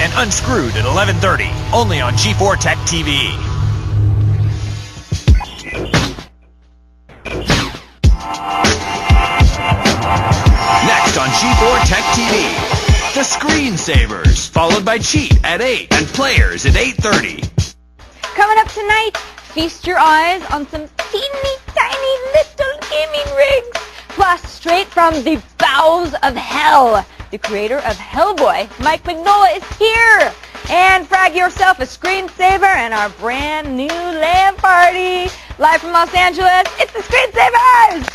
and Unscrewed at 11:30, only on G4 Tech TV. Next on G4 Tech TV, the Screensavers, followed by Cheat at 8 and Players at 8:30. Coming up tonight, feast your eyes on some teeny tiny little gaming rigs. Plus, straight from the bowels of hell, the creator of Hellboy, Mike Mignola, is here. And frag yourself a screensaver and our brand new LAN party. Live from Los Angeles, it's the Screensavers!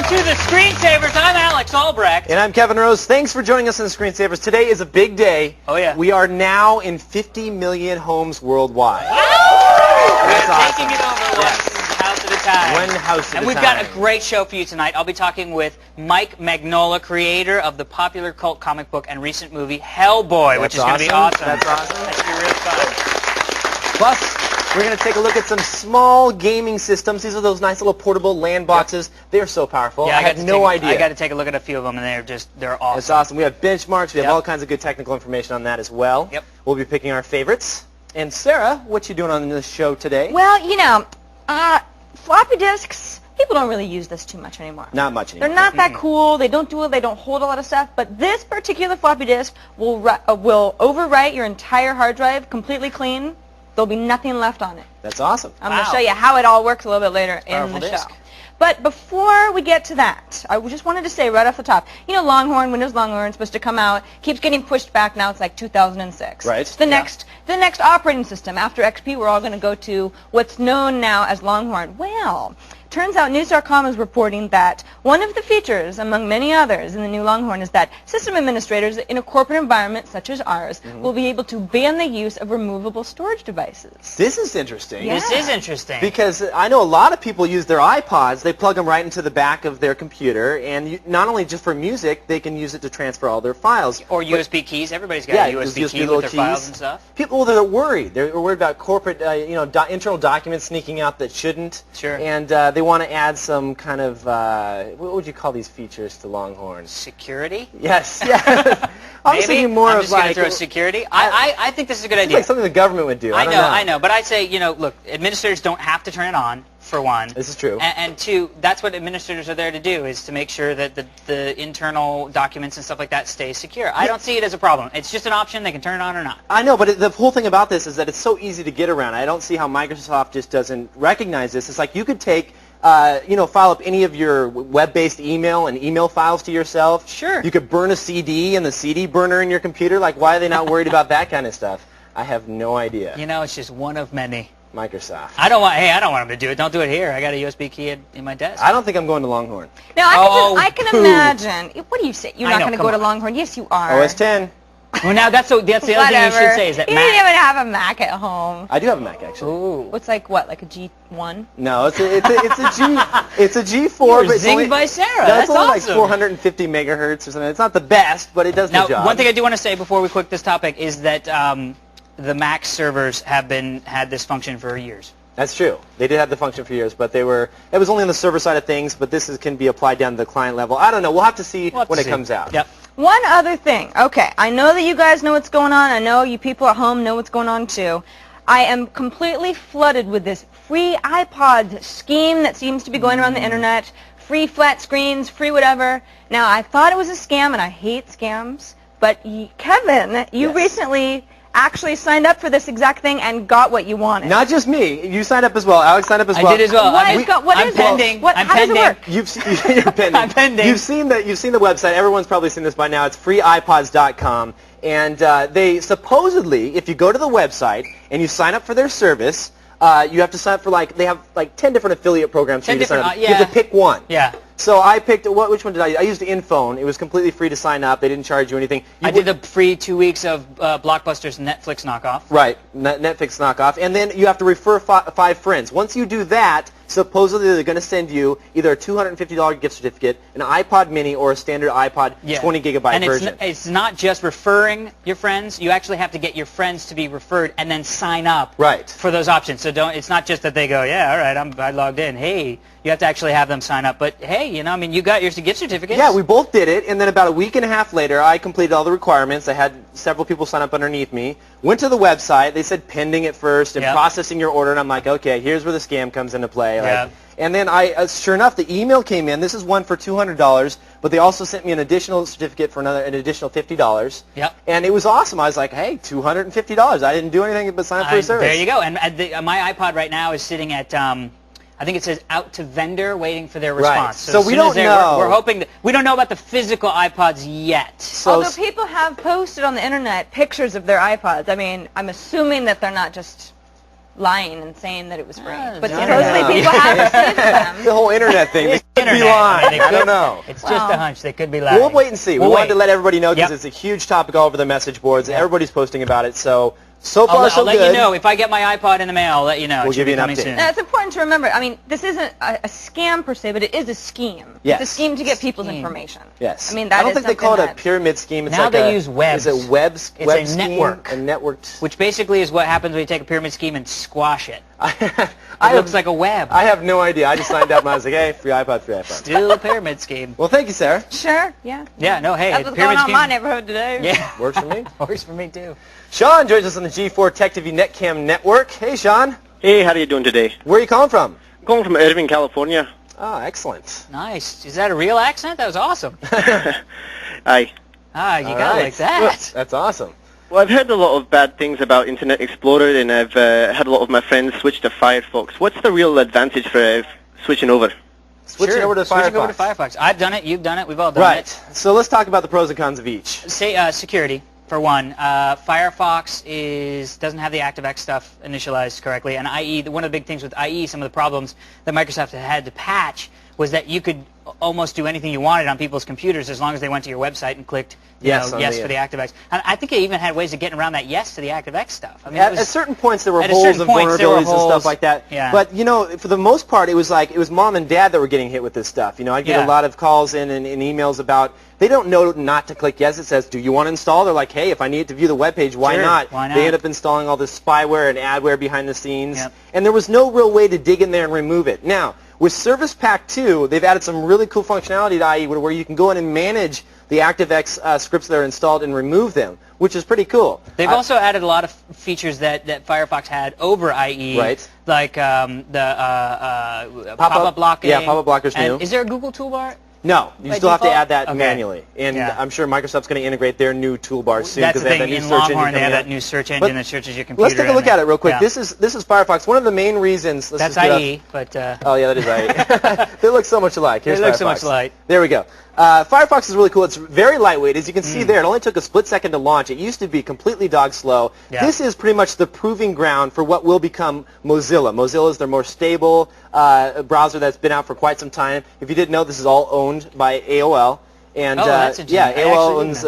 To the Screensavers, I'm Albrecht. And I'm Kevin Rose. Thanks for joining us in the Screensavers. Today is a big day. Oh, yeah. We are now in 50 million homes worldwide. Wow! That's We're awesome. taking it over one house at a time. One house at a time. And we've got a great show for you tonight. I'll be talking with Mike Mignola, creator of the popular cult comic book and recent movie Hellboy, which is going to be awesome. That's awesome. That should be real fun. Plus, we're going to take a look at some small gaming systems. These are those nice little portable LAN boxes. They are so powerful. Yeah, I had no idea. I got to take a look at a few of them, and they're awesome. It's awesome. We have benchmarks. We have all kinds of good technical information on that as well. Yep. We'll be picking our favorites. And Sarah, what you doing on this show today? Well, you know, floppy disks, people don't really use this too much anymore. Not much anymore. They're not that cool. They don't hold a lot of stuff. But this particular floppy disk will overwrite your entire hard drive completely clean. There'll be nothing left on it. That's awesome. I'm going to show you how it all works a little bit later in the show. But before we get to that, I just wanted to say right off the top, you know, Windows Longhorn is supposed to come out, keeps getting pushed back now. It's like 2006. Right. It's the next operating system. After XP, we're all going to go to what's known now as Longhorn. Well, turns out News.com is reporting that one of the features, among many others, in the new Longhorn is that system administrators in a corporate environment such as ours will be able to ban the use of removable storage devices. This is interesting. Yeah. This is interesting. Because I know a lot of people use their iPods. They plug them right into the back of their computer, and not only just for music, they can use it to transfer all their files. Or USB keys. Everybody's got a USB key with their files and stuff. People that are worried. They're worried about corporate, internal documents sneaking out that shouldn't. Sure. And they want to add some kind of, what would you call these features to Longhorn? Security? Yes. Yeah. I'm thinking more I'm of just going like to throw security. I think this is a good idea. like something the government would do. I know, but I say, look, administrators don't have to turn it on, for one. This is true. And two, that's what administrators are there to do, is to make sure that the internal documents and stuff like that stay secure. I don't see it as a problem. It's just an option. They can turn it on or not. I know, but the whole thing about this is that it's so easy to get around. I don't see how Microsoft just doesn't recognize this. It's like you could take file up any of your web-based email and email files to yourself. Sure. You could burn a CD in the CD burner in your computer. Like, why are they not worried about that kind of stuff? I have no idea. It's just one of many. Microsoft. I don't want them to do it. Don't do it here. I got a USB key in my desk. I don't think I'm going to Longhorn. Now, I can imagine. What do you say? You're not going to go to Longhorn? Yes, you are. OS 10. Well, now that's the other thing you should say is that you Mac. don't even have a Mac at home. I do have a Mac, actually. Ooh. What's like a G1? No, it's a G4. You were but it's zinged only, by Sarah. No, it's That's only awesome. like 450 megahertz or something. It's not the best, but it does the job. Now, one thing I do want to say before we quit this topic is that the Mac servers have had this function for years. That's true. They did have the function for years, but it was only on the server side of things, but this can be applied down to the client level. I don't know. We'll have to see when it comes out. Yep. One other thing. Okay, I know that you guys know what's going on. I know you people at home know what's going on too. I am completely flooded with this free iPod scheme that seems to be going around the internet. Free flat screens, free whatever. Now, I thought it was a scam, and I hate scams. But Kevin, you recently actually signed up for this exact thing and got what you wanted. Not just me. You signed up as well. Alex signed up as well. I did as well. I'm pending. How does it work? You're pending. I'm pending. You've seen the website. Everyone's probably seen this by now. It's freeipods.com. And they supposedly, if you go to the website and you sign up for their service, you have to sign up for they have 10 different affiliate programs for you to sign up. You have to pick one. Yeah. So I picked, which one did I use? I used InPhone. It was completely free to sign up. They didn't charge you anything. I did the free 2 weeks of Blockbuster's Netflix knockoff. Right, Netflix knockoff. And then you have to refer 5 friends. Once you do that, supposedly they're going to send you either a $250 gift certificate, an iPod mini, or a standard iPod 20-gigabyte version. And it's not just referring your friends. You actually have to get your friends to be referred and then sign up for those options. So it's not just that they go, yeah, all right, I logged in. Hey, you have to actually have them sign up. But, hey, I mean, you got your gift certificates. Yeah, we both did it. And then about a week and a half later, I completed all the requirements. I had several people sign up underneath me. Went to the website. They said pending at first and processing your order. And I'm like, okay, here's where the scam comes into play. And then sure enough, the email came in. This is one for $200, but they also sent me an additional certificate for an additional $50. Yep. And it was awesome. I was like, hey, $250. I didn't do anything but sign up for a service. There you go. And my iPod right now is sitting at, I think it says out to vendor, waiting for their response. Right. So we don't know. We're hoping that we don't know about the physical iPods yet. So although people have posted on the internet pictures of their iPods, I mean, I'm assuming that they're not just lying and saying that it was free. But supposedly people have received them. The whole internet thing. They could be lying. I don't know. It's just a hunch. They could be lying. We'll wait and see. We wanted to let everybody know because it's a huge topic all over the message boards. Everybody's posting about it. So far, so good. I'll let you know. If I get my iPod in the mail, I'll let you know. We'll give you an update. Soon. Now, it's important to remember, I mean, this isn't a scam per se, but it is a scheme. Yes. It's a scheme to get people's information. Yes. I mean, I don't think they call it a pyramid scheme. It's now like they use webs. Is it webs? It's web a scheme? network. A networked. Which basically is what happens when you take a pyramid scheme and squash it. It looks like a web. I have no idea. I just signed up and I was like, hey, free iPod, free iPhone. Still a pyramid scheme. Well, thank you, Sarah. Sure, yeah. Yeah, no, hey. That's what's going on in my neighborhood today. Yeah. Works for me. Works for me, too. Sean joins us on the G4 Tech TV Netcam Network. Hey, Sean. Hey, how are you doing today? Where are you calling from? I'm calling from Irving, California. Oh, excellent. Nice. Is that a real accent? That was awesome. Aye. Ah, you got it like that. That's awesome. Well, I've heard a lot of bad things about Internet Explorer, and I've had a lot of my friends switch to Firefox. What's the real advantage for switching over? Switching over to Firefox. Switching over to Firefox. I've done it. You've done it. We've all done it. So let's talk about the pros and cons of each. Say security. For one, Firefox doesn't have the ActiveX stuff initialized correctly, and IE, one of the big things with IE, some of the problems that Microsoft had to patch was that you could almost do anything you wanted on people's computers as long as they went to your website and clicked yes for the ActiveX. And I think they even had ways of getting around that yes to the ActiveX stuff. I mean, at certain points there were holes and vulnerabilities and stuff like that. Yeah. But for the most part, it was mom and dad that were getting hit with this stuff. I'd get a lot of calls in and emails about they don't know not to click yes. It says, do you want to install? They're like, hey, if I need to view the web page, why not? They end up installing all this spyware and adware behind the scenes, and there was no real way to dig in there and remove it. Now, with Service Pack 2, they've added some really cool functionality to IE where you can go in and manage the ActiveX scripts that are installed and remove them, which is pretty cool. They've also added a lot of features that Firefox had over IE, like the pop-up blocking. Yeah, pop-up blocker's new. Is there a Google toolbar? No, you still have to add that manually, and I'm sure Microsoft's going to integrate their new toolbar soon. That's the thing. They have that new in search Longhorn, engine they have coming that new search engine that searches your computer. Let's take a look at it real quick. This is Firefox. One of the main reasons. That's IE, but oh yeah, that is IE. They look so much alike. Here's they look Firefox. so much alike. There we go. Firefox is really cool. It's very lightweight. As you can see there, it only took a split second to launch. It used to be completely dog slow. Yeah. This is pretty much the proving ground for what will become Mozilla. Mozilla is their more stable browser that's been out for quite some time. If you didn't know, this is all owned by AOL. And AOL owns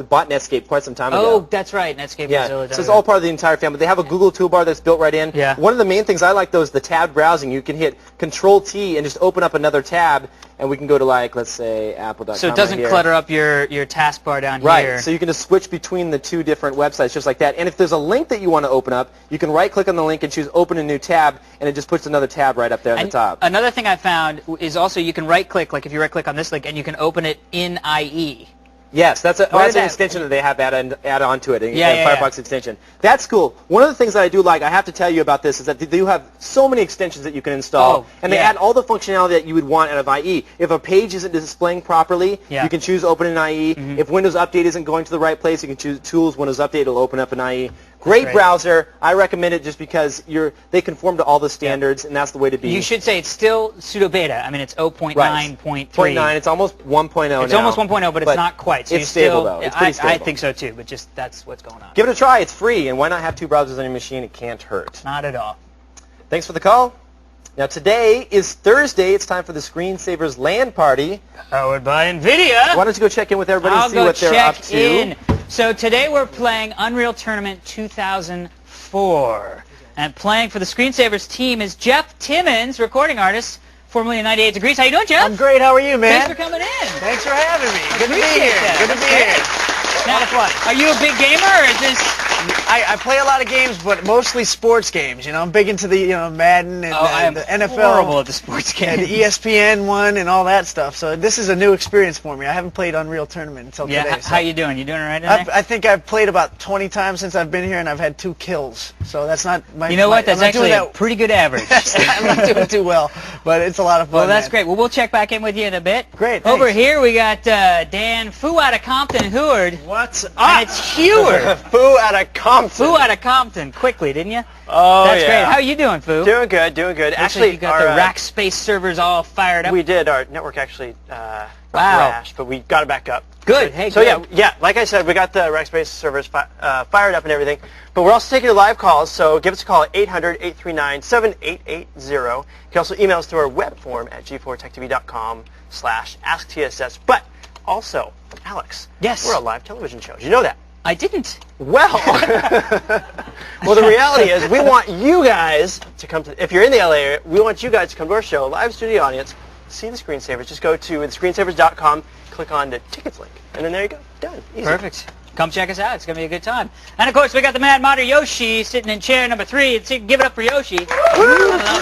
bought Netscape quite some time ago. Oh, that's right, Netscape. Yeah, Mozilla, so it's all part of the entire family. They have a Google toolbar that's built right in. Yeah. One of the main things I like though is the tab browsing. You can hit Control-T and just open up another tab, and we can go to let's say Apple.com. So it doesn't clutter up your taskbar down here. Right. So you can just switch between the two different websites just like that. And if there's a link that you want to open up, you can right-click on the link and choose Open a New Tab, and it just puts another tab right up there at the top. Another thing I found is also you can right-click, like if you right-click on this link, and you can open it in IE. Yes, that's an extension that they have add on to it, Firefox extension. That's cool. One of the things that I do like, I have to tell you about this, is that they do have so many extensions that you can install, and they add all the functionality that you would want out of IE. If a page isn't displaying properly, you can choose Open in IE. If Windows Update isn't going to the right place, you can choose Tools, Windows Update, it'll open up in IE. Great browser. I recommend it just because they conform to all the standards, and that's the way to be. You should say it's still pseudo beta. I mean, it's 0.9.3. 0.9. It's almost 1.0 now. It's almost 1.0, but it's not quite. So it's stable, though. It's pretty stable. I think so, too, but just that's what's going on. Give it a try. It's free, and why not have two browsers on your machine? It can't hurt. Not at all. Thanks for the call. Now today is Thursday. It's time for the Screensavers LAN party. Powered by NVIDIA. Why don't you go check in with everybody and see what they're up to? In. So today we're playing Unreal Tournament 2004. And playing for the Screensavers team is Jeff Timmons, recording artist, formerly of 98 Degrees. How you doing, Jeff? I'm great. How are you, man? Thanks for coming in. Thanks for having me. Good to be Appreciate here. that. Good to be here. A lot of fun. Are you a big gamer, or is this... I play a lot of games, but mostly sports games. You know, I'm big into the Madden and the NFL. Horrible at the sports Yeah, games. the ESPN one and all that stuff. So this is a new experience for me. I haven't played Unreal Tournament until today. So. How you doing? You doing all right today? I think I've played about 20 times since I've been here, and I've had 2 kills. So that's not my... You know what? That's I'm not actually doing a pretty good average. I'm not doing too well, but it's a lot of fun. Well, that's man. great. Well, we'll check back in with you in a bit. Great, thanks. Over here, we got Dan Fu out of Compton, Huard. What's up? And it's Huard. Fu out of Compton. Fu out of Compton. Quickly, didn't you? Oh, That's yeah. great. How you doing, Fu? Doing good, doing good. Looks Actually, like you got the rack space servers all fired up. we did. Our network actually Wow. crashed, but we got it back up. Good. Hey, So good. yeah, like I said, we got the rack space servers fired up and everything. But we're also taking live calls, so give us a call at 800-839-7880. You can also email us through our web form at g4techtv.com/asktss. But also, Alex, Yes. we're a live television show. Did you know that? I didn't. Well, well, the reality is we want you guys to come to, if you're in the LA area, we want you guys to come to our show, live studio audience, see the Screensavers. Just go to thescreensavers.com, click on the tickets link, and then there you go. Done. Easy. Perfect. Come check us out. It's going to be a good time. And, of course, we got the Mad Modder Yoshi sitting in chair number 3. Give it up for Yoshi. I love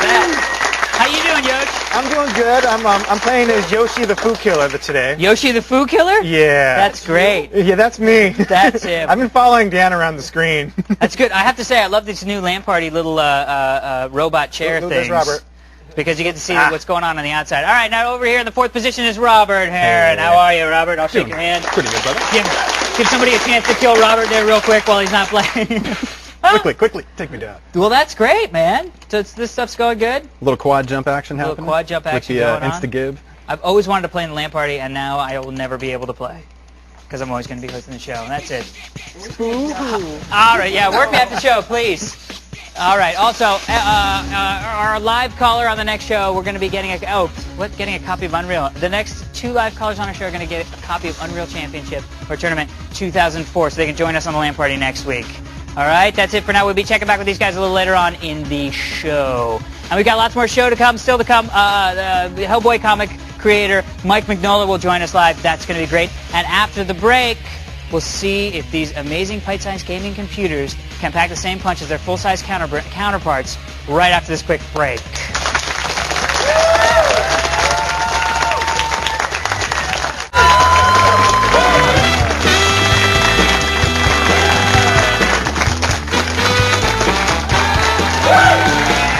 that. How you doing, Yoshi? I'm doing good. I'm playing as Yoshi the Foo Killer today. Yoshi the Foo Killer? Yeah. That's great. Yeah, that's me. That's him. I've been following Dan around the screen. That's good. I have to say, I love these new LAN party little robot chair There's things. Robert. Because you get to see what's going on the outside. All right, now over here in the 4th position is Robert Heron. How are you, Robert? I'll shake your hand. Pretty good, brother. Give somebody a chance to kill Robert there real quick while he's not playing. Quickly, take me down. Well, that's great, man. So this stuff's going good? A little quad jump action Little happening. quad jump action with the, going on. Insta-gib. I've always wanted to play in the LAN party, and now I will never be able to play. Because I'm always going to be hosting the show, and that's it. All right, yeah, work me at the show, please. All right, also, our live caller on the next show, we're going to be getting getting a copy of Unreal. The next 2 live callers on our show are going to get a copy of Unreal Championship or Tournament 2004, so they can join us on the LAN party next week. All right, that's it for now. We'll be checking back with these guys a little later on in the show. And we got lots more show to come, still to come. The Hellboy comic creator, Mike Mignola, will join us live. That's going to be great. And after the break, we'll see if these amazing bite-sized gaming computers can pack the same punch as their full-size counterparts right after this quick break.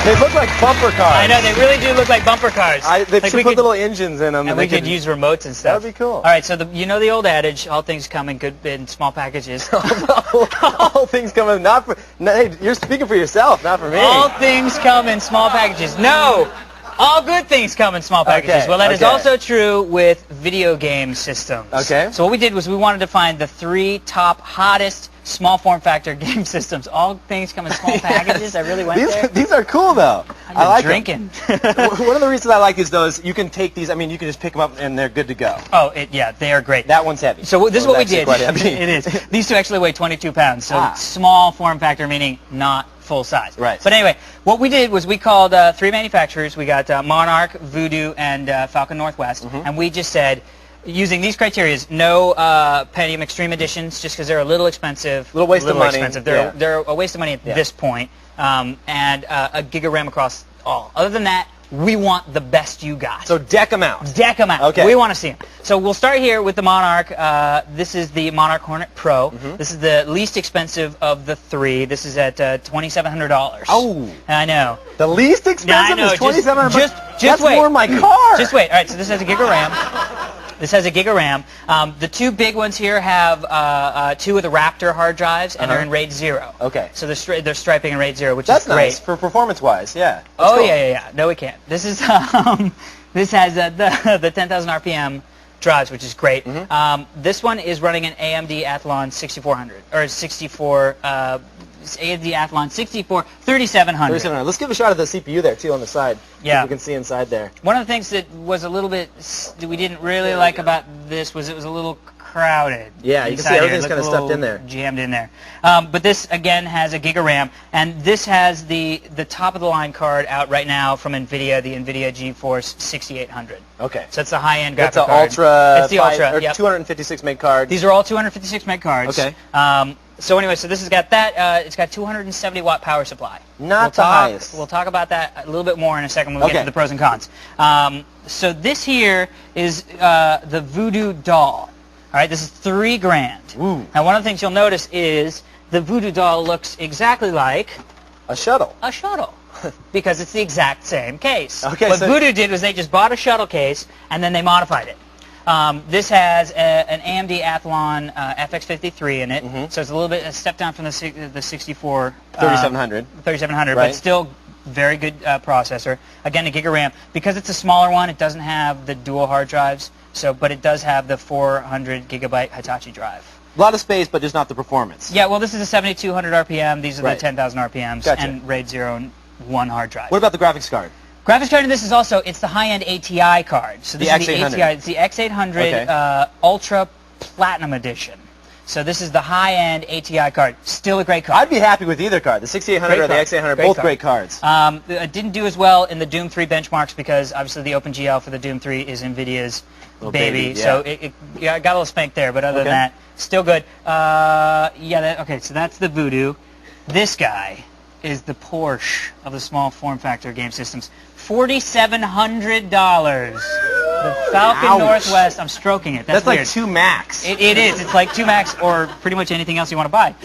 They look like bumper cars. I know, they really do look like bumper cars. They should put little engines in them. And we could use remotes and stuff. That would be cool. All right, so you know the old adage, all things come in good in small packages. All things come in, not for... No, hey, you're speaking for yourself, not for me. All things come in small packages. No! All good things come in small packages. Okay, Well, that is okay. also true with video game systems. Okay. So what we did was we wanted to find the 3 top hottest small form factor game systems. All things come in small packages. I really went there. These are cool, though. I like drinking. One of the reasons I like these, though, is you can take these, I mean, you can just pick them up and they're good to go. Oh, yeah, they are great. That one's heavy. So this is what we did. Quite heavy. It is. These 2 actually weigh 22 pounds. So small form factor, meaning not full size. Right. But anyway, what we did was we called 3 manufacturers. We got Monarch, Voodoo, and Falcon Northwest. And we just said, using these criteria, no Pentium Extreme Editions, just because they're a little expensive. Little waste of money. Expensive. They're a waste of money at this point. And a Giga RAM across all. Other than that, we want the best you got. So deck them out. Deck them out. Okay. We want to see them. So we'll start here with the Monarch. This is the Monarch Hornet Pro. This is the least expensive of the 3. This is at $2,700. Oh. I know. The least expensive I know. is $2,700. Just That's wait. more than my car. Just wait. All right, so this has a Giga RAM. This has a Giga RAM. The 2 big ones here have 2 of the Raptor hard drives, and they're in RAID 0. Okay. So they're striping in RAID 0, which That's is great. nice for performance-wise, yeah. That's Oh, cool. yeah. No, we can't. This is this has the 10,000 RPM drives, which is great. This one is running an AMD Athlon 6400 or 64 AMD Athlon 64 3700. 3700. Let's give a shot of the CPU there too on the side. Yeah. We can see inside there. One of the things that was a little bit that we didn't really like about this was it was a little crowded. Yeah, you can see everything's kind of stuffed in there. Jammed in there. But this again has a gig of RAM, and this has the top of the line card out right now from NVIDIA, the NVIDIA GeForce 6800. Okay. So it's the high-end graphic card. card. It's the Ultra. Yep. 256 meg card. These are all 256 meg cards. Okay. So anyway, so this has got that. It's got 270 watt power supply. Not the highest. We'll talk about that a little bit more in a second when we get to the pros and cons. So this here is the Voodoo doll. All right, this is $3,000. Ooh. Now, one of the things you'll notice is the Voodoo doll looks exactly like a shuttle. A shuttle, because it's the exact same case. Okay. What Voodoo did was they just bought a shuttle case and then they modified it. This has an AMD Athlon FX53 in it, so it's a little bit a step down from the 64 3700. 3700, right. but still very good processor. Again, a gig of RAM. Because it's a smaller one, it doesn't have the dual hard drives. But it does have the 400 gigabyte Hitachi drive. A lot of space, but just not the performance. Yeah, well, this is a 7200 RPM. These are Right. the 10,000 RPMs Gotcha. and RAID 0 and 1 hard drive. What about the graphics card? Graphics card in this is also, it's the high-end ATI card. So this The is the X800. ATI. It's the X800 Ultra Platinum Edition. So this is the high-end ATI card. Still a great card. I'd be happy with either card. The 6800 or the X800, both great cards. It didn't do as well in the Doom 3 benchmarks because obviously the OpenGL for the Doom 3 is NVIDIA's baby. Yeah. So it got a little spanked there, but other than that, still good. Okay, so that's the Voodoo. This guy is the Porsche of the small form factor game systems. $4,700. The Falcon Northwest. I'm stroking it. That's like weird. 2 Max. It is. It's like 2 Max or pretty much anything else you want to buy.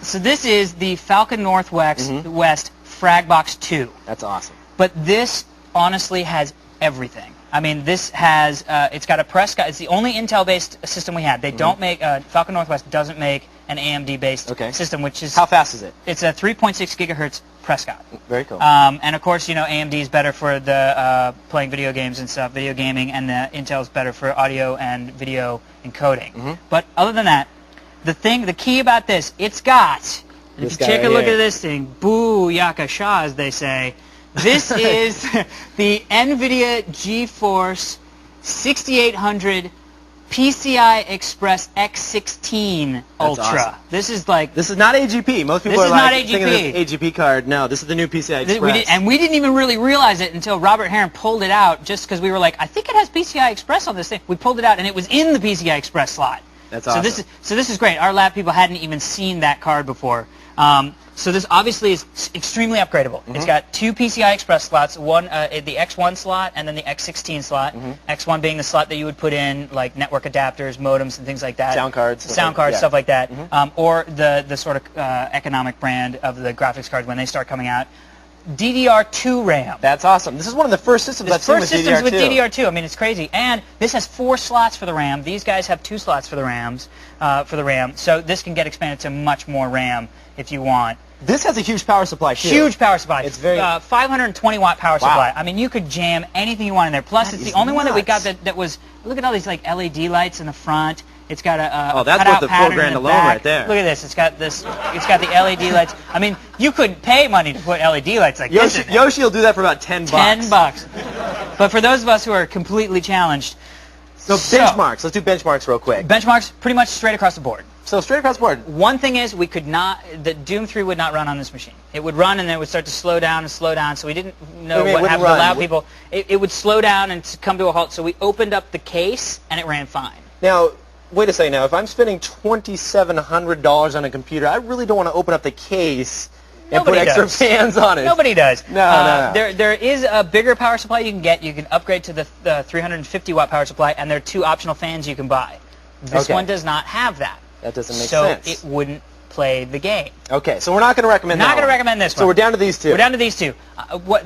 So this is the Falcon Northwest West FragBox 2. That's awesome. But this honestly has everything. I mean, this has, it's got a Prescott. It's the only Intel-based system we have. They don't make, Falcon Northwest doesn't make an AMD-based system, which is... How fast is it? It's a 3.6 gigahertz Prescott. Very cool. And of course, you know, AMD is better for the playing video games and stuff, video gaming, and the Intel's better for audio and video encoding. But other than that, the key about this, it's got, if you take a look at this thing, boo yaka sha, as they say, this is the NVIDIA GeForce 6800 PCI Express X16 Ultra. Awesome. This is like... This is not AGP. Most people This are is like not thinking AGP. of AGP card. No, this is the new PCI Express. We didn't even really realize it until Robert Heron pulled it out, just because we were like, I think it has PCI Express on this thing. We pulled it out, and it was in the PCI Express slot. That's awesome. So this is great. Our lab people hadn't even seen that card before. So this obviously is extremely upgradable. It's got 2 PCI Express slots, one the X1 slot and then the X16 slot. X1 being the slot that you would put in like network adapters, modems, and things like that. Sound cards, stuff like that. Or the sort of economic brand of the graphics cards when they start coming out. DDR2 RAM. That's awesome. This is one of the first systems I've seen with DDR2. with DDR2. I mean, it's crazy. And this has 4 slots for the RAM. These guys have 2 slots for the RAM. So this can get expanded to much more RAM if you want. This has a huge power supply too. Huge power supply. It's very 520 watt power supply. I mean, you could jam anything you want in there. Plus, it's the only one that we got that was. Look at all these like LED lights in the front. It's got a that's cutout worth the pattern $4,000 in the alone back. right there. Look at this. It's got the LED lights. I mean, you could pay money to put LED lights like this in there. Yoshi will do that for about $10. $10. But for those of us who are completely challenged. So benchmarks. Let's do benchmarks real quick. Benchmarks pretty much straight across the board. So straight across the board. One thing is we could not, the Doom 3 would not run on this machine. It would run and then it would start to slow down, so we didn't know what happened to allow people. It would slow down and come to a halt, so we opened up the case and it ran fine. Now, wait a second now. If I'm spending $2,700 on a computer, I really don't want to open up the case and put extra fans on it. Nobody does. No. There is a bigger power supply you can get. You can upgrade to the 350 watt power supply, and there are 2 optional fans you can buy. This one does not have that. That doesn't make sense. So it wouldn't play the game. Okay, so we're not going to recommend that. Not going to recommend this one. So we're down to these 2. We're down to these 2.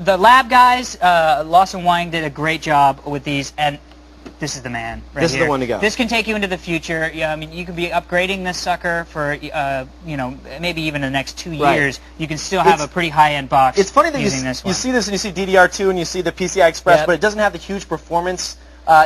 The lab guys, Lawson Wang, did a great job with these, and this is the man right This here. is the one to go. This can take you into the future. Yeah, I mean, you could be upgrading this sucker for, maybe even the next 2 years. You can still have a pretty high-end box. It's funny that using this one. you see this and you see DDR2 and you see the PCI Express, but it doesn't have the huge performance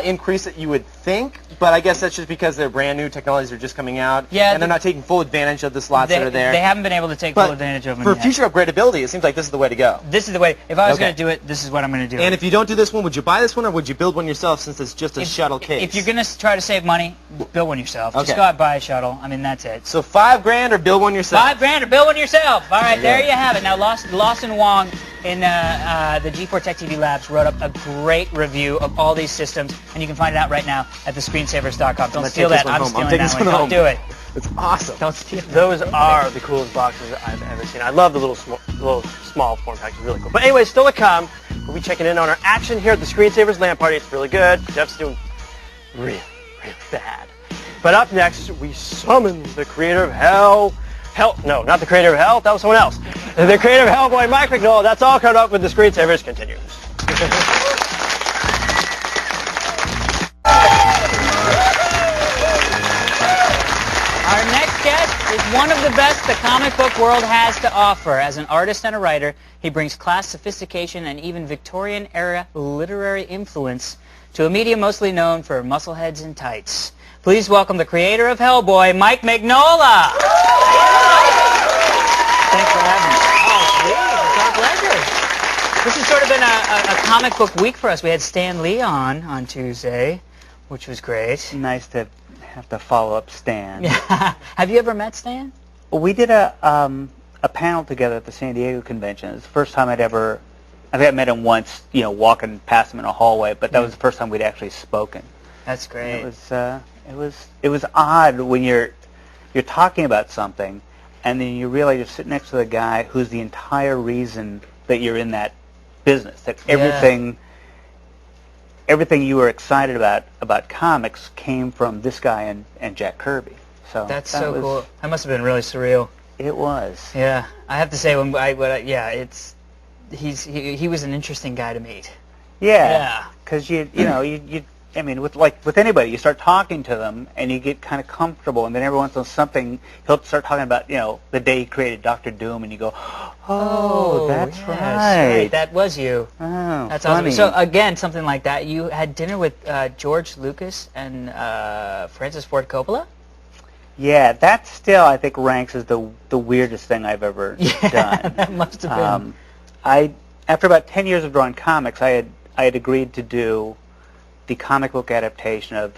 increase that you would think, but I guess that's just because they're brand new technologies are just coming out, and they're not taking full advantage of the slots that are there. They haven't been able to take full advantage of them for yet. future upgradability, it seems like this is the way to go. This is the way. If I was going to do it, this is what I'm going to do. And if you don't do this one, would you buy this one, or would you build one yourself since it's just a shuttle case? If you're going to try to save money, build one yourself. Just go out and buy a shuttle. I mean, that's it. So $5,000 or build one yourself? $5,000 or build one yourself. All right, there you have it. Now, Lawson Wong in the G4 Tech TV Labs wrote up a great review of all these systems, and you can find it out right now at thescreensavers.com. Don't steal that. I'm stealing that one. Don't do it. It's awesome. Don't steal it. Those are the coolest boxes I've ever seen. I love the little small form factors. Really cool. But anyway, still to come. We'll be checking in on our action here at the Screensavers LAN party. It's really good. Jeff's doing really bad. But up next, we summon the creator of no, not the creator of Hell. That was someone else. The creator of Hellboy, Mike Mignola. That's all coming up with the Screensavers continues. Our next guest is one of the best the comic book world has to offer. As an artist and a writer, he brings class, sophistication, and even Victorian-era literary influence to a medium mostly known for muscleheads and tights. Please welcome the creator of Hellboy, Mike Mignola. Thanks for having me. Oh, please. It's our pleasure. This has sort of been a comic book week for us. We had Stan Lee on Tuesday, which was great. Nice to have to follow up Stan. Have you ever met Stan? Well, we did a panel together at the San Diego convention. It was the first time I think I met him once, walking past him in a hallway, but that was the first time we'd actually spoken. That's great. It was odd when you're talking about something, and then you realize you're sitting next to the guy who's the entire reason that you're in that business. That everything you were excited about comics came from this guy and Jack Kirby. So that's so cool. That must have been really surreal. It was. Yeah, I have to say he was an interesting guy to meet. Yeah. Because with anybody, you start talking to them and you get kind of comfortable, and then every once in a while something he'll start talking about, the day he created Dr. Doom, and you go, oh, that's right. That was you. Oh, that's funny. awesome. So again, something like that. You had dinner with George Lucas and Francis Ford Coppola. Yeah, that still I think ranks as the weirdest thing I've ever done. That must have been. After about 10 years of drawing comics, I had agreed to do the comic book adaptation of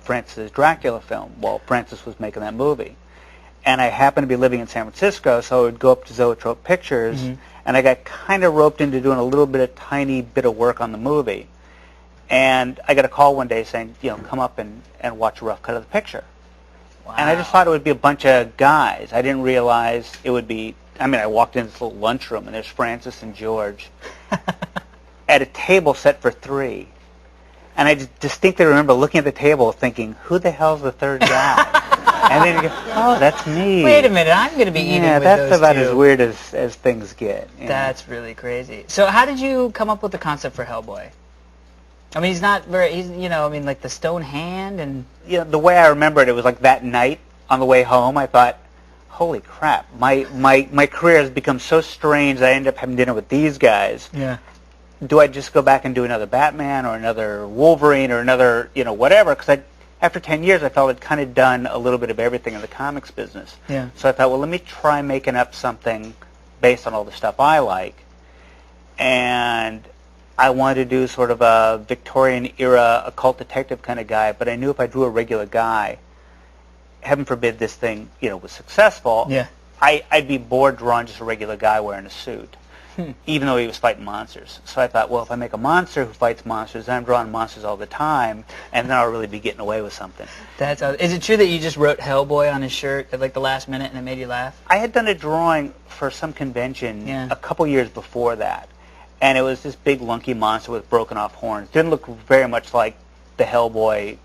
Francis' Dracula film while Francis was making that movie. And I happened to be living in San Francisco, so I would go up to Zoetrope Pictures, and I got kind of roped into doing a tiny bit of work on the movie. And I got a call one day saying, come up and watch a rough cut of the picture. Wow. And I just thought it would be a bunch of guys. I didn't realize it would be, I walked into this little lunchroom, and there's Francis and George at a table set for 3. And I distinctly remember looking at the table thinking, who the hell's the third guy? And then you go, oh, that's me. Wait a minute, I'm going to be eating with those that's about two. as weird as things get. That's really crazy. So how did you come up with the concept for Hellboy? He's not very, like the stone hand and... the way I remember it was like that night on the way home, I thought, holy crap, my career has become so strange that I ended up having dinner with these guys. Yeah. Do I just go back and do another Batman or another Wolverine or another, whatever? Because after 10 years, I felt I'd kind of done a little bit of everything in the comics business. Yeah. So I thought, well, let me try making up something based on all the stuff I like. And I wanted to do sort of a Victorian-era occult detective kind of guy, but I knew if I drew a regular guy, heaven forbid this thing, was successful, I'd be bored drawing just a regular guy wearing a suit. Even though he was fighting monsters. So I thought, well, if I make a monster who fights monsters, then I'm drawing monsters all the time, and then I'll really be getting away with something. Is it true that you just wrote Hellboy on his shirt at the last minute and it made you laugh? I had done a drawing for some convention a couple years before that, and it was this big lunky monster with broken off horns. Didn't look very much like the Hellboy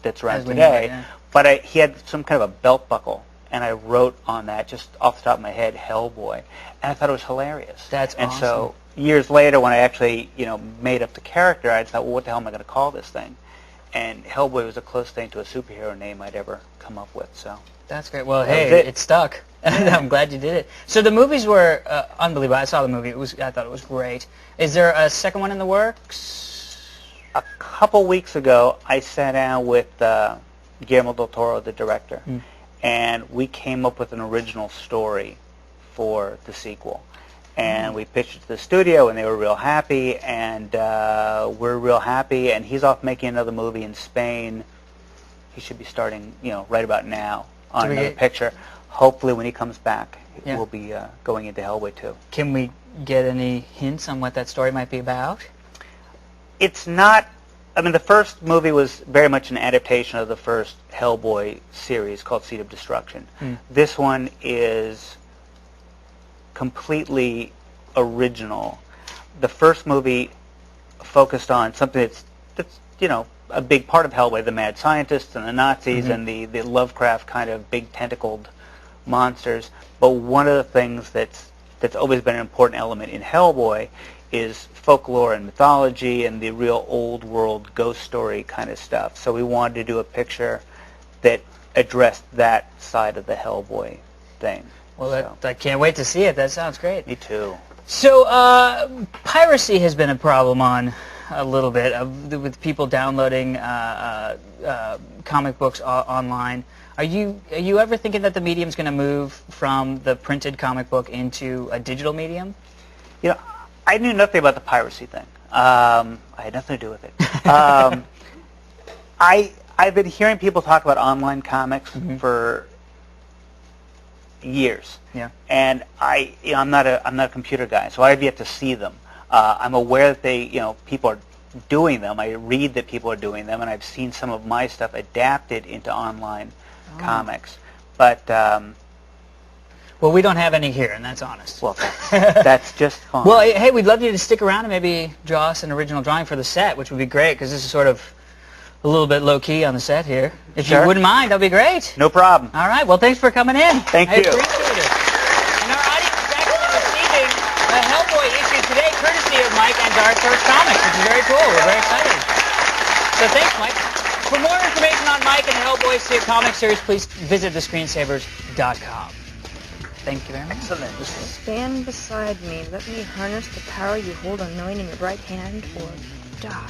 that's around today, but he had some kind of a belt buckle. And I wrote on that, just off the top of my head, Hellboy. And I thought it was hilarious. That's awesome. And so years later, when I actually, made up the character, I thought, well, what the hell am I going to call this thing? And Hellboy was the closest thing to a superhero name I'd ever come up with. So that's great. Well, hey, it stuck. I'm glad you did it. So the movies were unbelievable. I saw the movie. I thought it was great. Is there a second one in the works? A couple weeks ago, I sat down with Guillermo del Toro, the director, and we came up with an original story for the sequel. And we pitched it to the studio, and they were real happy, and we're real happy, and he's off making another movie in Spain. He should be starting, right about now on another picture. Hopefully when he comes back, we'll be going into Hellboy 2. Can we get any hints on what that story might be about? It's not... the first movie was very much an adaptation of the first Hellboy series called Seed of Destruction. This one is completely original. The first movie focused on something that's a big part of Hellboy, the mad scientists and the Nazis and the Lovecraft kind of big tentacled monsters. But one of the things that's always been an important element in Hellboy is folklore and mythology and the real old world ghost story kind of stuff. So we wanted to do a picture that addressed that side of the Hellboy thing. Well, I can't wait to see it. That sounds great. Me too. So piracy has been a problem on a little bit with people downloading comic books online. Are you ever thinking that the medium's going to move from the printed comic book into a digital medium? I knew nothing about the piracy thing. I had nothing to do with it. I've been hearing people talk about online comics for years. Yeah. And I'm not a computer guy, so I've yet to see them. I'm aware that people are doing them. I read that people are doing them, and I've seen some of my stuff adapted into online comics. But well, we don't have any here, and that's honest. Well, that's just fine. Well, hey, we'd love you to stick around and maybe draw us an original drawing for the set, which would be great, because this is sort of a little bit low-key on the set here. If you wouldn't mind, that'd be great. No problem. All right, well, thanks for coming in. Thank you. I appreciate it. And our audience is actually receiving a Hellboy issue today, courtesy of Mike and Dark Horse Comics, which is very cool. We're very excited. So thanks, Mike. For more information on Mike and the Hellboy comic series, please visit thescreensavers.com. Thank you very much. Excellent. Stand beside me. Let me harness the power you hold unknowing in your right hand, or die.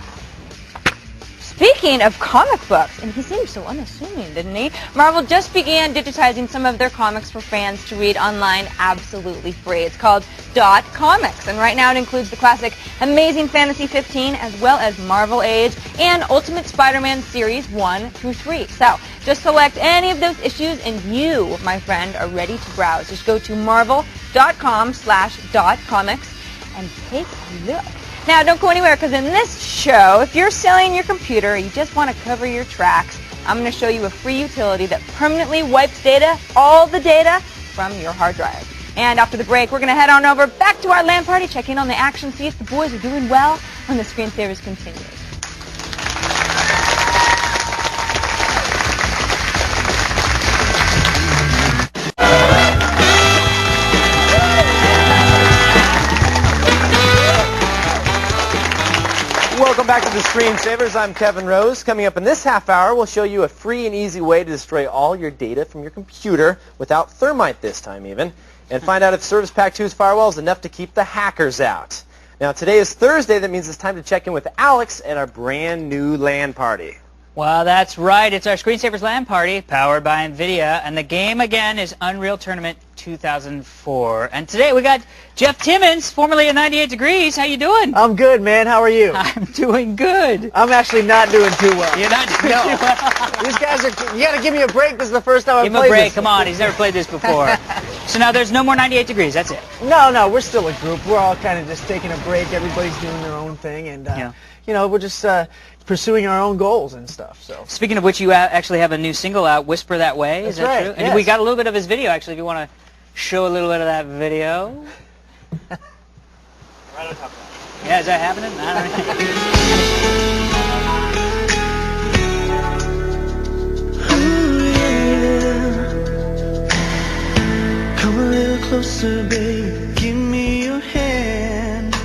Speaking of comic books, and he seemed so unassuming, didn't he? Marvel just began digitizing some of their comics for fans to read online absolutely free. It's called Dot Comics, and right now it includes the classic Amazing Fantasy 15, as well as Marvel Age and Ultimate Spider-Man Series 1 through 3. So, just select any of those issues, and you, my friend, are ready to browse. Just go to marvel.com/dotcomics and take a look. Now, don't go anywhere, because in this show, if you're selling your computer, you just want to cover your tracks, I'm going to show you a free utility that permanently wipes data, all the data, from your hard drive. And after the break, we're going to head on over back to our LAN party, check in on the action, see if the boys are doing well when the Screensavers continues. Welcome back to the Screensavers. I'm Kevin Rose. Coming up in this half hour, we'll show you a free and easy way to destroy all your data from your computer without thermite this time even, and find out if Service Pack 2's firewall is enough to keep the hackers out. Now, today is Thursday. That means it's time to check in with Alex at our brand new LAN party. Well, that's right. It's our Screensavers LAN party, powered by NVIDIA, and the game again is Unreal Tournament 2004. And today we got Jeff Timmons, formerly of 98 Degrees. How you doing? I'm good, man. How are you? I'm doing good. I'm actually not doing too well. You're not doing too well. These guys are. You got to give me a break. This is the first time I've played this. Give him a break. Come on. He's never played this before. So now there's no more 98 Degrees. That's it. No. We're still a group. We're all kind of just taking a break. Everybody's doing their own thing, and we're just pursuing our own goals and stuff. So. Speaking of which, you actually have a new single out, Whisper That Way. That's is that right, true? yes. And we got a little bit of his video, actually, if you want to show a little bit of that video. Right on top of that. Yeah, is that happening? I don't know. Come a little closer, babe. Give me your hand.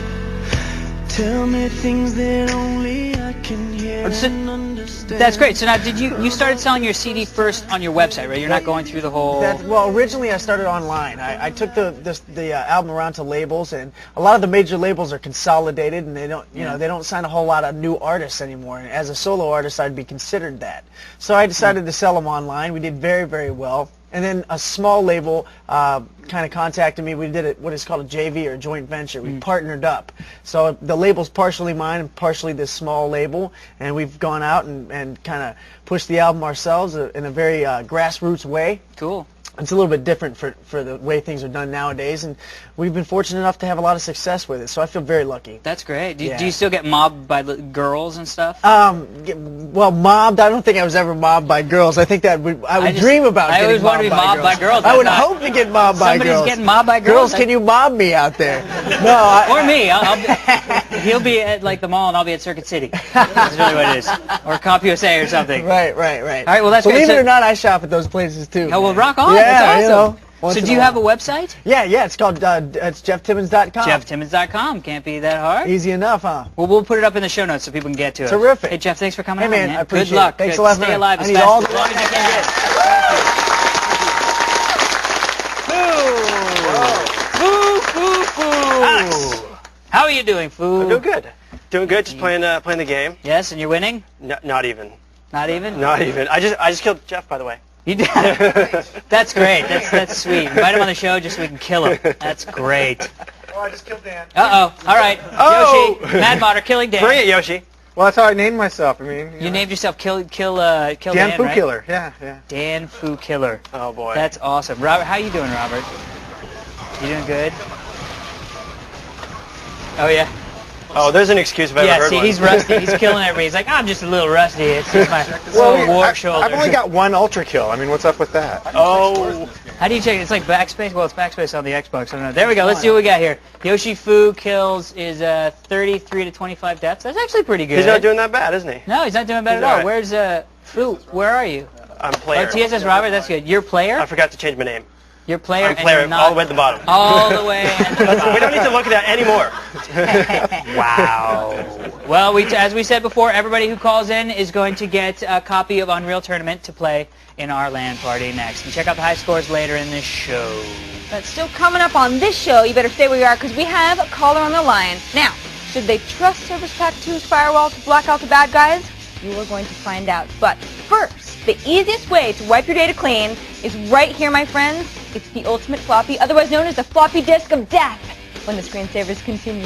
Tell me things that only I can hear and understand. understand. That's great. So now, did you started selling your CD first on your website, right? You're not going through the whole. Well, originally I started online. I took the album around to labels, and a lot of the major labels are consolidated, and they don't they don't sign a whole lot of new artists anymore. And as a solo artist, I'd be considered that. So I decided to sell them online. We did very, very well. And then a small label kind of contacted me. We did what is called a JV, or joint venture. We partnered up. So the label's partially mine and partially this small label, and we've gone out and kind of pushed the album ourselves in a very grassroots way. Cool. It's a little bit different for the way things are done nowadays, and we've been fortunate enough to have a lot of success with it, so I feel very lucky. That's great. Do you still get mobbed by girls and stuff? Well, mobbed, I don't think I was ever mobbed by girls. I think that I would dream about getting mobbed by girls. I always want to be mobbed by girls. I would hope to get mobbed by girls. Somebody's getting mobbed by girls. Girls, can you mob me out there? Or me. He'll be at like the mall, and I'll be at Circuit City. That's really what it is. Or CompUSA or something. Right. All right, well, that's Believe it or not, I shop at those places, too. Oh, well, rock on. Yeah, that's awesome. So do you have a website? Yeah, it's called it's JeffTimmons.com. JeffTimmons.com. Can't be that hard. Easy enough, huh? Well, we'll put it up in the show notes so people can get to it. Terrific. Hey, Jeff, thanks for coming on, man. I appreciate Good luck. It. Thanks a lot, Stay alive as long as you can. Alex, how are you doing, Foo? I'm doing good. Doing good. Just playing the game. Yes, and you're winning? No, not even. Not even? Not even. I just killed Jeff, by the way. You did? That's great. That's sweet. Invite him on the show just so we can kill him. That's great. Oh, I just killed Dan. Uh-oh. All right. Oh! Yoshi, Mad Modder, killing Dan. Bring it, Yoshi. Well, that's how I named myself. I mean, you named yourself Kill Dan Dan, Foo right? Killer. Yeah. Dan Foo Killer. Oh boy. That's awesome. Robert, how you doing, Robert? You doing good? Oh yeah. Oh, there's an excuse if I ever heard one. He's rusty. He's killing everybody. He's like, I'm just a little rusty. It's just my war shoulder. I've only got one ultra kill. I mean, what's up with that? Oh. How do you check it? It's like backspace. Well, it's backspace on the Xbox. I don't know. There we go. Let's see what we got here. Yoshi Foo kills is 33 to 25 deaths. That's actually pretty good. He's not doing that bad, isn't he? No, he's not doing bad at all. Right. Where's Foo? Where are you? I'm player. Oh, TSS Robert. That's good. You're player? I forgot to change my name. You're player. I'm player. And you're not all the way at the bottom. All the way at the bottom. We don't need to look at that anymore. Wow. Well, as we said before, everybody who calls in is going to get a copy of Unreal Tournament to play in our LAN party next. And check out the high scores later in this show. But still coming up on this show, you better stay where you are because we have a caller on the line. Now, should they trust Service Pack 2's firewall to block out the bad guys? You are going to find out. But first, the easiest way to wipe your data clean is right here, my friends. It's the ultimate floppy, otherwise known as the floppy disk of death, when the screensavers continue.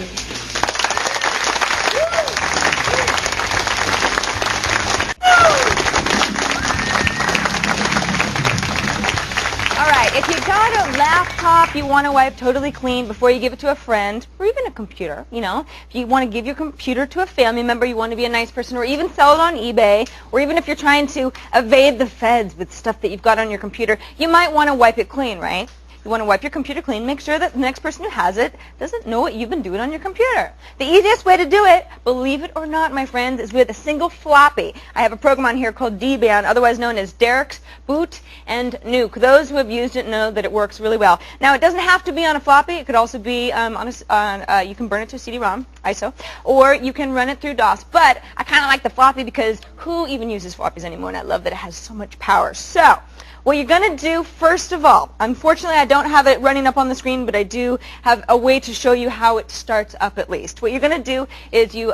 Alright, if you got a laptop you want to wipe totally clean before you give it to a friend, or even a computer, if you want to give your computer to a family member, you want to be a nice person, or even sell it on eBay, or even if you're trying to evade the feds with stuff that you've got on your computer, you might want to wipe it clean, right? You want to wipe your computer clean, make sure that the next person who has it doesn't know what you've been doing on your computer. The easiest way to do it, believe it or not, my friends, is with a single floppy. I have a program on here called DBAN, otherwise known as Derek's Boot and Nuke. Those who have used it know that it works really well. Now, it doesn't have to be on a floppy. It could also be you can burn it to a CD-ROM, ISO, or you can run it through DOS. But I kind of like the floppy because who even uses floppies anymore? And I love that it has so much power. So, what you're going to do, first of all, unfortunately I don't have it running up on the screen, but I do have a way to show you how it starts up at least. What you're going to do is you,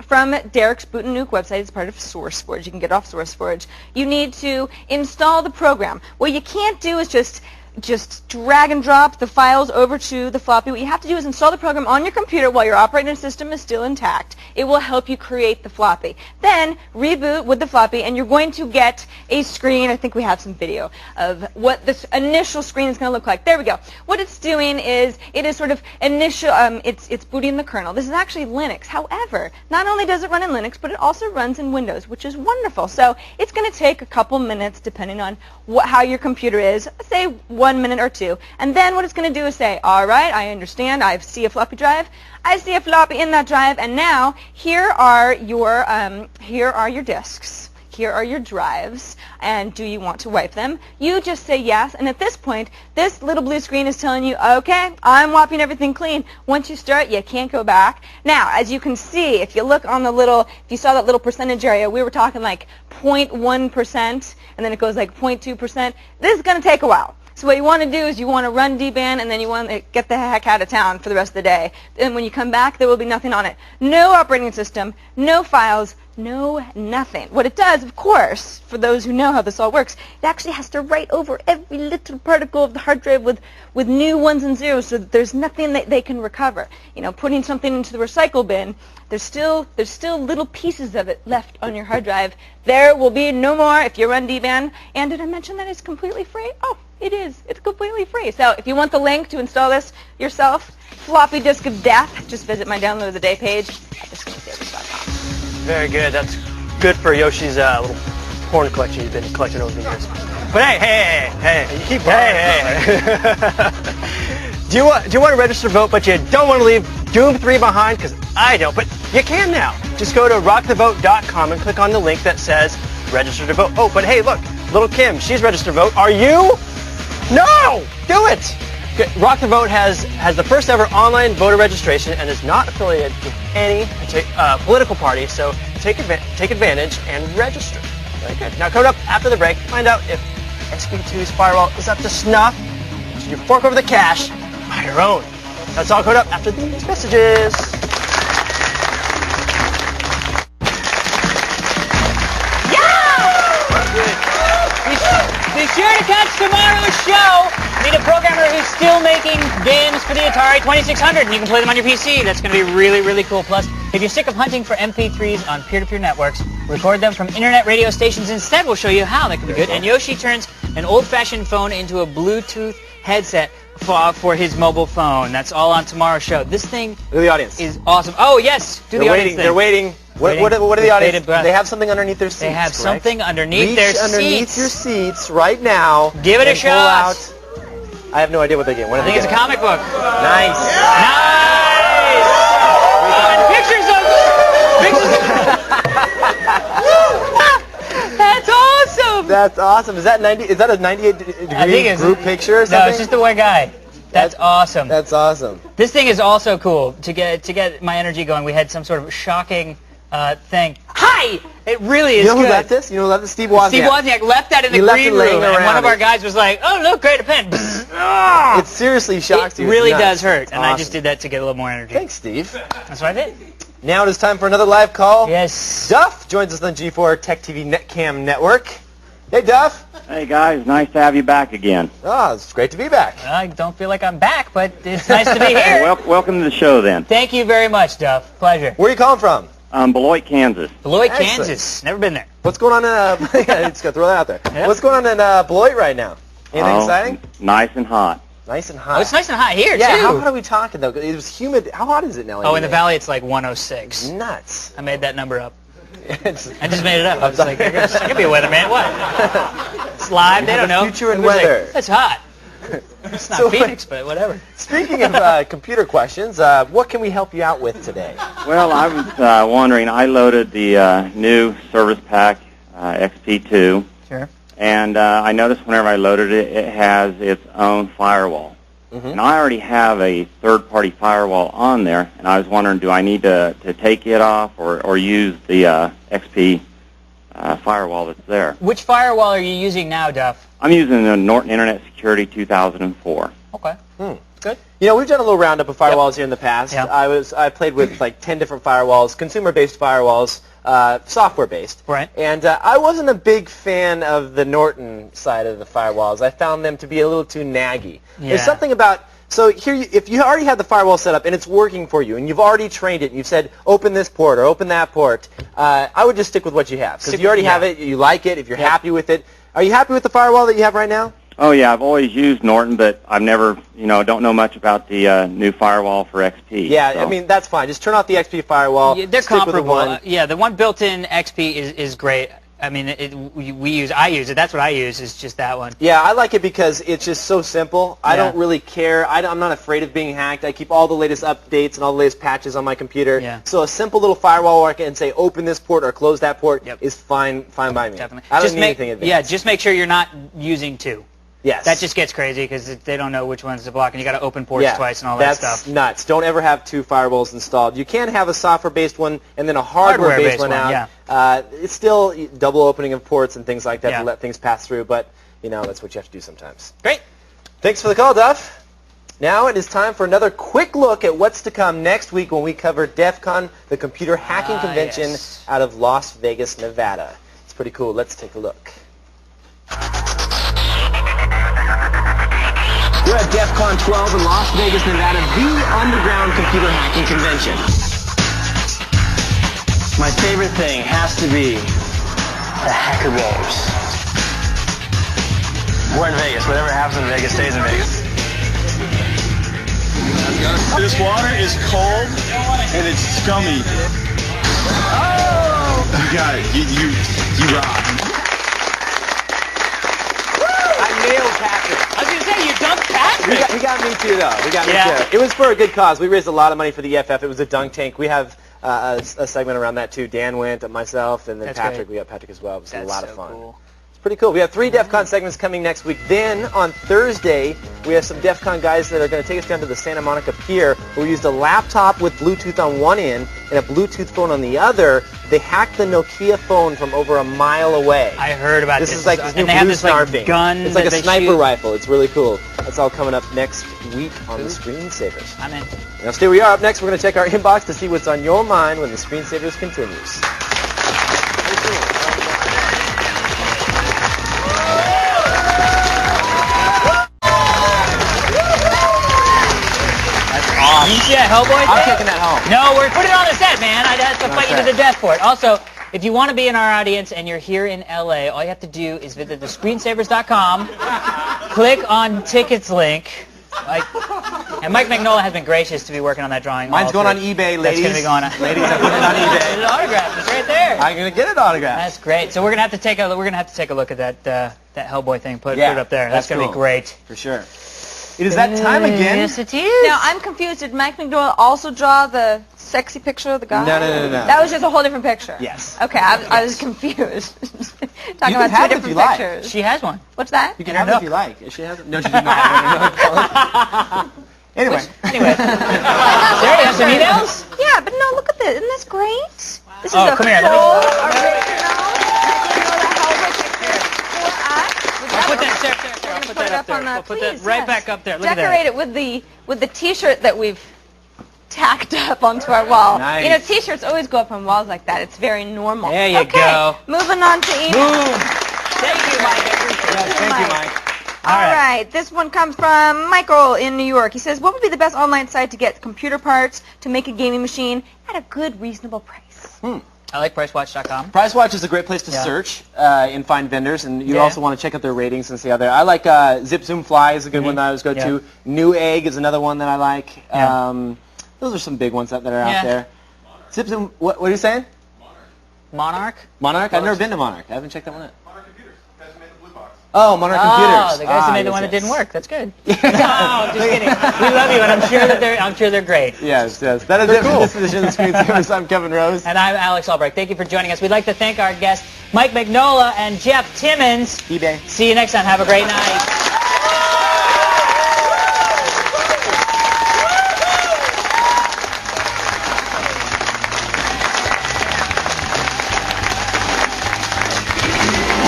from Derek's Boot and Nuke website, it's part of SourceForge, you can get off SourceForge, you need to install the program. What you can't do is just drag and drop the files over to the floppy. What you have to do is install the program on your computer while your operating system is still intact. It will help you create the floppy. Then reboot with the floppy and you're going to get a screen. I think we have some video of what this initial screen is going to look like. There we go. What it's doing is it is sort of initial, it's booting the kernel. This is actually Linux. However, not only does it run in Linux, but it also runs in Windows, which is wonderful. So it's going to take a couple minutes depending on how your computer is, say 1 minute or two. And then what it's going to do is say, all right, I understand, I see a floppy drive, I see a floppy in that drive, and now here are your disks. here are your drives, and do you want to wipe them? You just say yes, and at this point, this little blue screen is telling you, okay, I'm wiping everything clean. Once you start, you can't go back. Now, as you can see, if you look on the little, if you saw that little percentage area, we were talking like 0.1%, and then it goes like 0.2%. This is going to take a while. So what you want to do is you want to run dban, and then you want to get the heck out of town for the rest of the day. And when you come back, there will be nothing on it. No operating system, no files, no nothing. What it does, of course, for those who know how this all works, it actually has to write over every little particle of the hard drive with new ones and zeros, so that there's nothing that they can recover. You know, putting something into the recycle bin, there's still little pieces of it left on your hard drive. There will be no more if you run dban. And did I mention that it's completely free? Oh, it is. It's completely free. So if you want the link to install this yourself, floppy disk of death, just visit my download of the day page at thescreensavers.com. Very good. That's good for Yoshi's little porn collection he's been collecting over the years. But hey. You keep Do you want to register to vote, but you don't want to leave Doom 3 behind? Because I don't, but you can now. Just go to rockthevote.com and click on the link that says register to vote. Oh, but hey, look, little Kim, she's registered to vote. Are you? No! Do it! Okay, Rock the Vote has the first ever online voter registration and is not affiliated with any political party, so take advantage and register. Very good. Now, coming up after the break, find out if SP2's firewall is up to snuff. Should you fork over the cash? Buy your own. That's all coming up after these messages. Be sure to catch tomorrow's show. Meet a programmer who's still making games for the Atari 2600, and you can play them on your PC. That's going to be really, really cool. Plus, if you're sick of hunting for MP3s on peer-to-peer networks, record them from internet radio stations instead. We'll show you how. That could be good. And Yoshi turns an old-fashioned phone into a Bluetooth headset for his mobile phone. That's all on tomorrow's show. This thing the audience is awesome. Oh, yes. The audience thing. They're waiting. What are the audience? They have something underneath their seats. They have something underneath Reach their seats. underneath your seats right now. Give it a shot. I have no idea what they get. I think it's a comic book. Nice. Nice. Pictures. That's awesome. That's awesome. Is that a 98-degree group picture or something? No, it's just the one guy. That's awesome. That's awesome. This thing is also cool. To get my energy going, we had some sort of shocking thing. Hi! It really is good. You know who left this? You know who left this? Steve Wozniak. Steve Wozniak left that in the green room, and one of our guys was like, "Oh, look, great, a pen." It seriously shocks you. It really does hurt, and I just did that to get a little more energy. Thanks, Steve. That's what I did. Now it is time for another live call. Yes. Duff joins us on G4 Tech TV Netcam Network. Hey, Duff. Hey, guys. Nice to have you back again. Oh, it's great to be back. I don't feel like I'm back, but it's nice to be here. Welcome to the show, then. Thank you very much, Duff. Pleasure. Where are you calling from? Beloit, Kansas. Beloit, Kansas. Never been there. What's going on in, just got to throw that out there. Yep. What's going on in Beloit right now? Anything exciting? Nice and hot. Nice and hot. Oh, it's nice and hot here, yeah, too. How hot are we talking, though? It was humid. How hot is it now? Oh, in the valley, it's like 106. Nuts. I made that number up. I just made it up. I was like, I could be a weatherman. What? It's live. They don't know. Future and weather. Like, it's hot. It's not Phoenix, but whatever. Speaking of computer questions, what can we help you out with today? Well, I was wondering, I loaded the new Service Pack XP2. Sure. And I noticed whenever I loaded it, it has its own firewall. Mm-hmm. And I already have a third-party firewall on there, and I was wondering, do I need to take it off or use the XP firewall that's there? Which firewall are you using now, Duff? I'm using the Norton Internet Security 2004. Okay. Good. You know, we've done a little roundup of firewalls here in the past. Yep. I played with like 10 different firewalls, consumer-based firewalls, software-based. Right. And I wasn't a big fan of the Norton side of the firewalls. I found them to be a little too naggy. Yeah. There's something about, so here, if you already have the firewall set up and it's working for you and you've already trained it and you've said, open this port or open that port, I would just stick with what you have. Because you already have it, you like it, if you're happy with it. Are you happy with the firewall that you have right now? Oh, yeah, I've always used Norton, but I've never, don't know much about the new firewall for XP. Yeah, so. I mean, that's fine. Just turn off the XP firewall. Yeah, they're comparable. The one built-in XP is great. I mean, I use it. That's what I use. Is just that one. Yeah, I like it because it's just so simple. I don't really care. I'm not afraid of being hacked. I keep all the latest updates and all the latest patches on my computer. Yeah. So a simple little firewall where I can say open this port or close that port is fine by me. Definitely. I don't need anything advanced. Yeah, just make sure you're not using two. Yes. That just gets crazy because they don't know which ones to block, and you got to open ports twice and all that stuff. That's nuts. Don't ever have two firewalls installed. You can have a software-based one and then a hardware-based one out. Yeah. It's still double opening of ports and things like that to let things pass through, but that's what you have to do sometimes. Great. Thanks for the call, Duff. Now it is time for another quick look at what's to come next week when we cover Defcon, the computer hacking convention out of Las Vegas, Nevada. It's pretty cool. Let's take a look. We're at Defcon 12 in Las Vegas, Nevada, the underground computer hacking convention. My favorite thing has to be the hacker games. We're in Vegas. Whatever happens in Vegas stays in Vegas. This water is cold and it's scummy. Oh! You got it. You rock. I nailed Patrick. I was going to say, you dunked Patrick. He got me too, though. He got me too. It was for a good cause. We raised a lot of money for the EFF. It was a dunk tank. We have a segment around that too. Dan went, myself, and then Patrick. We got Patrick as well. It was a lot of fun. Cool. It's pretty cool. We have 3 DEFCON segments coming next week. Then on Thursday, we have some DEFCON guys that are going to take us down to the Santa Monica Pier. We used a laptop with Bluetooth on one end and a Bluetooth phone on the other. They hacked the Nokia phone from over a mile away. I heard about this. This is like this new and they have blue this like thing. gun. It's like a that sniper shoot. rifle. It's really cool. That's all coming up next week on the Screensavers. I'm in. Now stay where you are. Up next, we're going to check our inbox to see what's on your mind when the Screensavers continues. You see that Hellboy thing? I'm taking that home. No, we're putting it on the set, man. I'd have to fight you to the death for it. Also, if you want to be in our audience and you're here in LA, all you have to do is visit thescreensavers.com, click on tickets link. And Mike Mignola has been gracious to be working on that drawing. Mine's going on eBay, ladies. That's going to be going on. Ladies, I'm putting it on eBay. It's autographed. It's right there. I'm going to get it autographed. That's great. So we're going to have to take a look at that Hellboy thing. Put it up there. That's going to be great. For sure. It is that time again. Yes, it is. Now, I'm confused. Did Mike Mignola also draw the sexy picture of the guy? No. That was just a whole different picture. Yes. Okay, I was confused. Talking about two different pictures. She has one. What's that? You can have it if you like. She has it. No, she did not have it. Anyway. Sarah, you have some emails? Yeah, but no, look at this. Isn't this great? This is Oh, a come here, let me- full original Mignola Hellboy picture for us. I'll put that, Sarah, I'll put that up there. on the, We'll put please, that right yes. back up there. Look at that. Decorate it with the T-shirt that we've tacked up onto our wall. Nice. You know, T-shirts always go up on walls like that. It's very normal. There you okay, go. Moving on to email. Boom. Thank you, Mike. Thank you, Mike. All right. This one comes from Michael in New York. He says, what would be the best online site to get computer parts to make a gaming machine at a good, reasonable price? I like PriceWatch.com. PriceWatch is a great place to search and find vendors, and you also want to check out their ratings and see how they're. I like Zip Zoom Fly is a good one that I always go to. New Egg is another one that I like. Those are some big ones that are out there. Zip Zoom, what are you saying? Monarch? Monarch? I've never been to Monarch. I haven't checked that one out. Oh, Monarch Computers. Oh, the guys who made the one that didn't work. That's good. No, just kidding. We love you, and I'm sure they're great. Yes. That is it for this edition of the Screensavers. I'm Kevin Rose. And I'm Alex Albrecht. Thank you for joining us. We'd like to thank our guests, Mike Mignola and Jeff Timmons. eBay. See you next time. Have a great night.